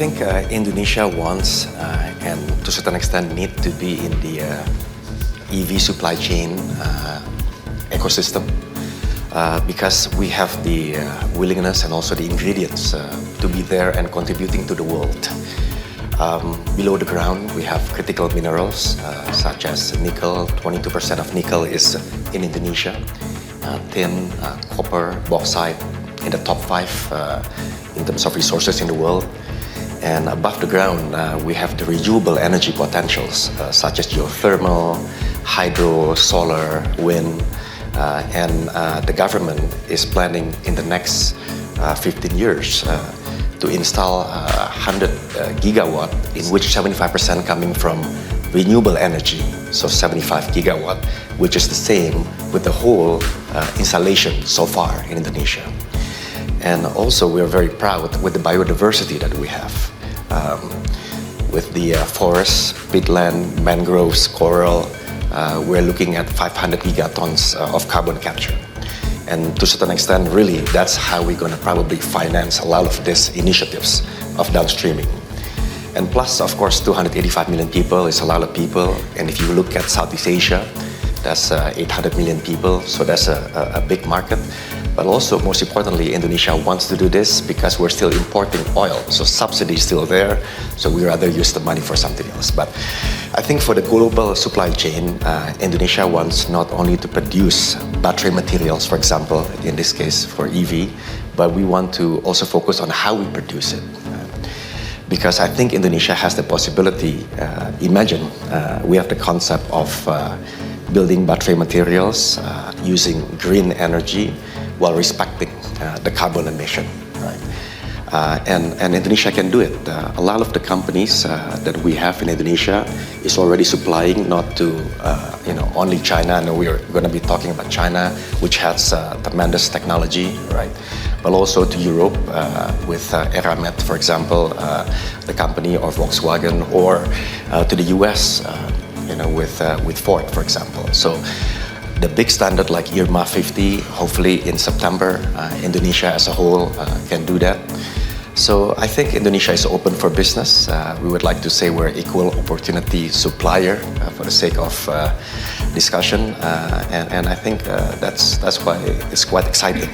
think Indonesia wants and to a certain extent need to be in the EV supply chain ecosystem because we have the willingness and also the ingredients to be there and contributing to the world. Below the ground, we have critical minerals such as nickel. 22% of nickel is in Indonesia. Tin, copper, bauxite in the top 5 in terms of resources in the world. And above the ground, we have the renewable energy potentials such as geothermal, hydro, solar, wind, and the government is planning in the next 15 years to install 100 gigawatt, in which 75% coming from renewable energy, so 75 gigawatt, which is the same with the whole installation so far in Indonesia. And also we are very proud with the biodiversity that we have. With the forests, peatland, mangroves, coral, we're looking at 500 gigatons of carbon capture. And to a certain extent, really, that's how we're going to probably finance a lot of these initiatives of downstreaming. And plus, of course, 285 million people is a lot of people. And if you look at Southeast Asia, that's 800 million people, so that's a big market. But also, most importantly, Indonesia wants to do this because we're still importing oil, so subsidy is still there, so we rather use the money for something else. But I think for the global supply chain, Indonesia wants not only to produce battery materials, for example, in this case for EV, but we want to also focus on how we produce it. Because I think Indonesia has the possibility, imagine we have the concept of building battery materials using green energy while respecting the carbon emission, right? And Indonesia can do it. A lot of the companies that we have in Indonesia is already supplying not to only China. I know we are going to be talking about China, which has tremendous technology, right? But also to Europe with Eramet, for example, the company, or Volkswagen, or to the US, with Ford, for example. So the big standard like IRMA 50, hopefully in September, Indonesia as a whole can do that. So I think Indonesia is open for business. We would like to say we're equal opportunity supplier for the sake of discussion, and I think that's why it's quite exciting.